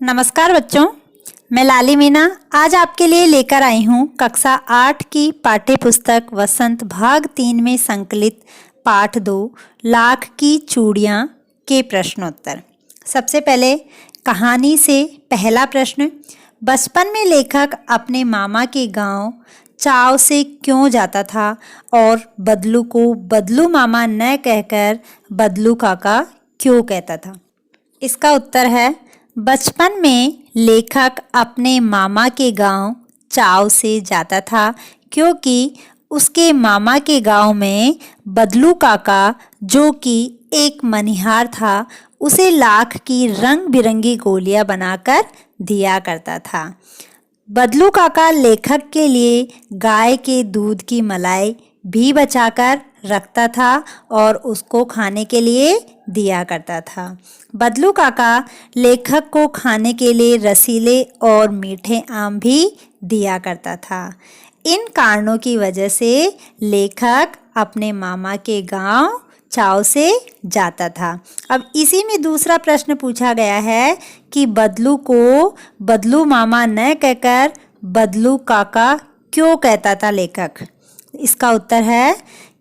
नमस्कार बच्चों, मैं लाली मीना आज आपके लिए लेकर आई हूँ कक्षा 8 की पाठ्य पुस्तक वसंत भाग 3 में संकलित पाठ 2 लाख की चूड़ियाँ के प्रश्नोत्तर। सबसे पहले कहानी से पहला प्रश्न। बचपन में लेखक अपने मामा के गांव चाव से क्यों जाता था और बदलू को बदलू मामा न कहकर बदलू काका क्यों कहता था? इसका उत्तर है, बचपन में लेखक अपने मामा के गांव चाव से जाता था क्योंकि उसके मामा के गांव में बदलू काका, जो कि एक मनिहार था, उसे लाख की रंग बिरंगी गोलियां बनाकर दिया करता था। बदलू काका लेखक के लिए गाय के दूध की मलाई भी बचाकर रखता था और उसको खाने के लिए दिया करता था। बदलू काका लेखक को खाने के लिए रसीले और मीठे आम भी दिया करता था। इन कारणों की वजह से लेखक अपने मामा के गांव चाव से जाता था। अब इसी में दूसरा प्रश्न पूछा गया है कि बदलू को बदलू मामा न कहकर बदलू काका क्यों कहता था लेखक? इसका उत्तर है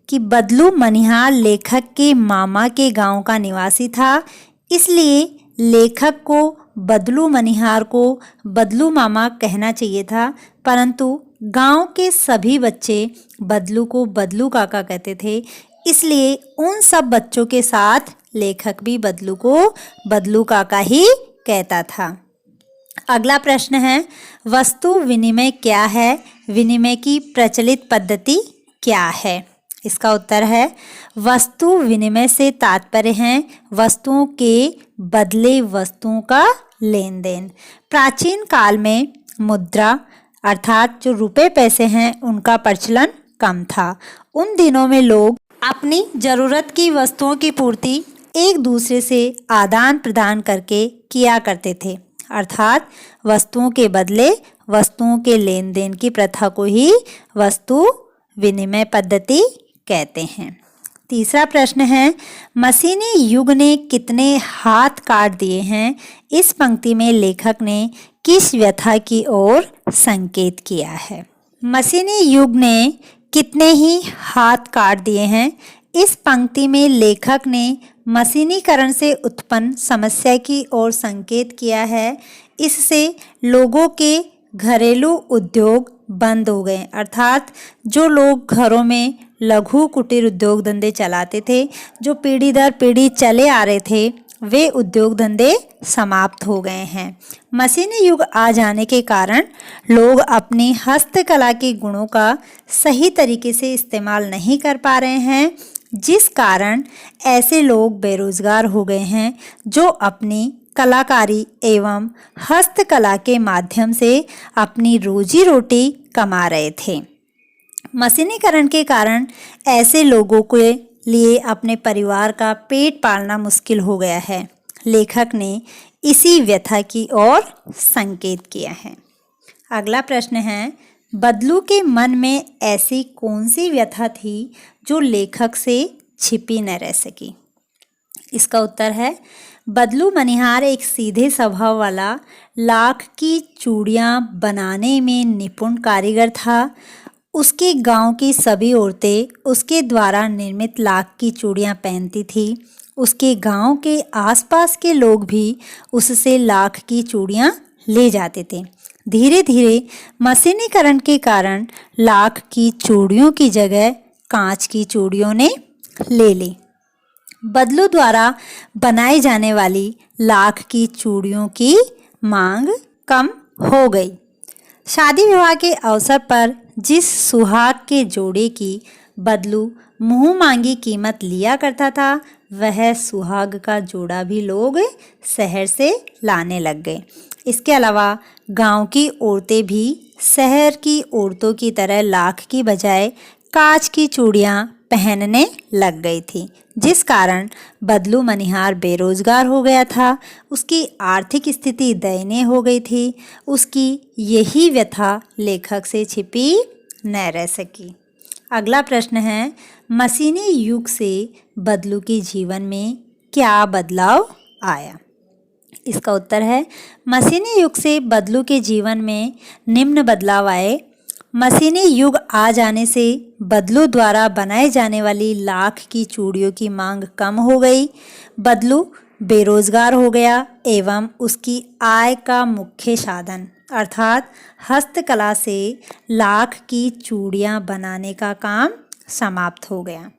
कि बदलू मनिहार लेखक के मामा के गांव का निवासी था, इसलिए लेखक को बदलू मनिहार को बदलू मामा कहना चाहिए था, परंतु गांव के सभी बच्चे बदलू को बदलू काका कहते थे, इसलिए उन सब बच्चों के साथ लेखक भी बदलू को बदलू काका ही कहता था। अगला प्रश्न है, वस्तु विनिमय क्या है? विनिमय की प्रचलित पद्धति क्या है? इसका उत्तर है, वस्तु विनिमय से तात्पर्य है वस्तुओं के बदले वस्तुओं का लेन देन। प्राचीन काल में मुद्रा अर्थात जो रुपए पैसे हैं उनका प्रचलन कम था। उन दिनों में लोग अपनी जरूरत की वस्तुओं की पूर्ति एक दूसरे से आदान प्रदान करके किया करते थे, अर्थात वस्तुओं के बदले वस्तुओं के लेन देन की प्रथा को ही वस्तु विनिमय पद्धति कहते हैं। तीसरा प्रश्न है, मशीनी युग ने कितने हाथ काट दिए हैं? इस पंक्ति में लेखक ने किस व्यथा की ओर संकेत किया है? मशीनी युग ने कितने ही हाथ काट दिए हैं? इस पंक्ति में लेखक ने मशीनीकरण से उत्पन्न समस्या की ओर संकेत किया है। इससे लोगों के घरेलू उद्योग बंद हो गए, अर्थात जो लोग घरों में लघु कुटीर उद्योग धंधे चलाते थे, जो पीढ़ी दर पीढ़ी चले आ रहे थे, वे उद्योग धंधे समाप्त हो गए हैं। मशीनी युग आ जाने के कारण लोग अपनी हस्तकला के गुणों का सही तरीके से इस्तेमाल नहीं कर पा रहे हैं, जिस कारण ऐसे लोग बेरोजगार हो गए हैं जो अपनी कलाकारी एवं हस्तकला के माध्यम से अपनी रोजी रोटी कमा रहे थे। मशीनीकरण के कारण ऐसे लोगों के लिए अपने परिवार का पेट पालना मुश्किल हो गया है। लेखक ने इसी व्यथा की ओर संकेत किया है। अगला प्रश्न है, बदलू के मन में ऐसी कौन सी व्यथा थी जो लेखक से छिपी न रह सकी? इसका उत्तर है, बदलू मनिहार एक सीधे स्वभाव वाला लाख की चूड़ियाँ बनाने में निपुण कारीगर था। उसके गांव की सभी औरतें उसके द्वारा निर्मित लाख की चूड़ियाँ पहनती थी। उसके गांव के आसपास के लोग भी उससे लाख की चूड़ियाँ ले जाते थे। धीरे धीरे मशीनीकरण के कारण लाख की चूड़ियों की जगह कांच की चूड़ियों ने ले ली। बदलू द्वारा बनाई जाने वाली लाख की चूड़ियों की मांग कम हो गई। शादी विवाह के अवसर पर जिस सुहाग के जोड़े की बदलू मुंह मांगी कीमत लिया करता था, वह सुहाग का जोड़ा भी लोग शहर से लाने लग गए। इसके अलावा गांव की औरतें भी शहर की औरतों की तरह लाख की बजाय कांच की चूड़ियाँ पहनने लग गई थी, जिस कारण बदलू मनिहार बेरोजगार हो गया था। उसकी आर्थिक स्थिति दयनीय हो गई थी। उसकी यही व्यथा लेखक से छिपी न रह सकी। अगला प्रश्न है, मशीनी युग से बदलू के जीवन में क्या बदलाव आया? इसका उत्तर है मशीनी युग से बदलू के जीवन में निम्न बदलाव आए। मशीनी युग आ जाने से बदलू द्वारा बनाए जाने वाली लाख की चूड़ियों की मांग कम हो गई। बदलू बेरोजगार हो गया एवं उसकी आय का मुख्य साधन अर्थात हस्तकला से लाख की चूड़ियां बनाने का काम समाप्त हो गया।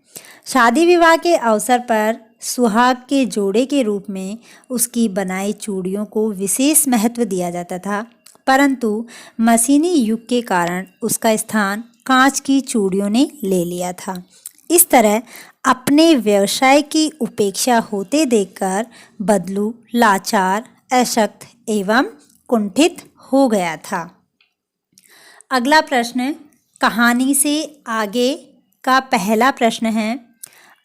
शादी विवाह के अवसर पर सुहाग के जोड़े के रूप में उसकी बनाई चूड़ियों को विशेष महत्व दिया जाता था, परंतु मशीनी युग के कारण उसका स्थान कांच की चूड़ियों ने ले लिया था। इस तरह अपने व्यवसाय की उपेक्षा होते देखकर बदलू लाचार, अशक्त एवं कुंठित हो गया था। अगला प्रश्न कहानी से आगे का पहला प्रश्न है,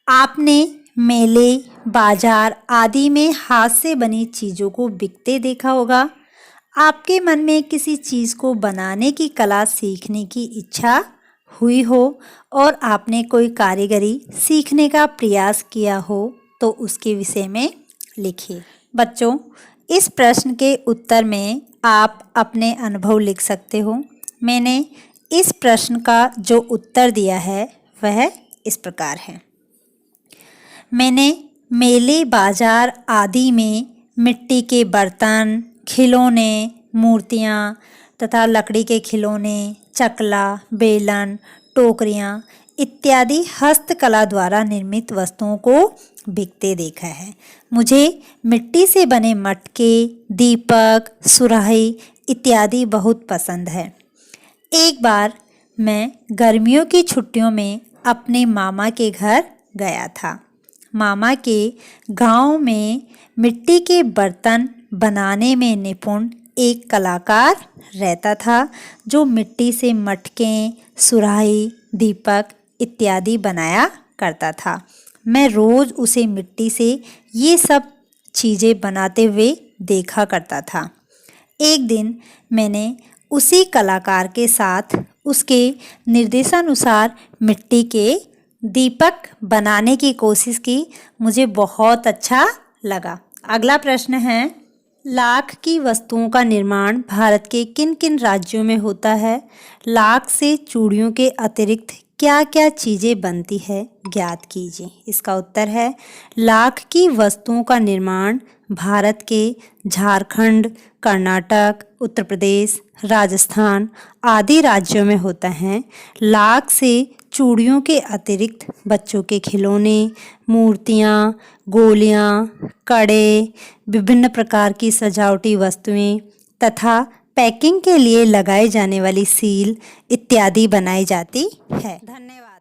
आपने मेले, बाजार आदि में हाथ से बनी चीज़ों को बिकते देखा होगा। आपके मन में किसी चीज़ को बनाने की कला सीखने की इच्छा हुई हो और आपने कोई कारीगरी सीखने का प्रयास किया हो तो उसके विषय में लिखिए। बच्चों, इस प्रश्न के उत्तर में आप अपने अनुभव लिख सकते हो। मैंने इस प्रश्न का जो उत्तर दिया है वह इस प्रकार है। मैंने मेले, बाजार आदि में मिट्टी के बर्तन, खिलौने, मूर्तियाँ तथा लकड़ी के खिलौने, चकला, बेलन, टोकरियाँ इत्यादि हस्तकला द्वारा निर्मित वस्तुओं को बिकते देखा है। मुझे मिट्टी से बने मटके, दीपक, सुराही इत्यादि बहुत पसंद है। एक बार मैं गर्मियों की छुट्टियों में अपने मामा के घर गया था। मामा के गांव में मिट्टी के बर्तन बनाने में निपुण एक कलाकार रहता था जो मिट्टी से मटके, सुराही, दीपक इत्यादि बनाया करता था। मैं रोज़ उसे मिट्टी से ये सब चीज़ें बनाते हुए देखा करता था। एक दिन मैंने उसी कलाकार के साथ उसके निर्देशानुसार मिट्टी के दीपक बनाने की कोशिश की। मुझे बहुत अच्छा लगा। अगला प्रश्न है, लाख की वस्तुओं का निर्माण भारत के किन किन राज्यों में होता है? लाख से चूड़ियों के अतिरिक्त क्या क्या चीज़ें बनती है, ज्ञात कीजिए। इसका उत्तर है लाख की वस्तुओं का निर्माण भारत के झारखंड, कर्नाटक, उत्तर प्रदेश, राजस्थान आदि राज्यों में होता है। लाख से चूड़ियों के अतिरिक्त बच्चों के खिलौने, मूर्तियाँ, गोलियाँ, कड़े, विभिन्न प्रकार की सजावटी वस्तुएं तथा पैकिंग के लिए लगाई जाने वाली सील इत्यादि बनाई जाती है। धन्यवाद।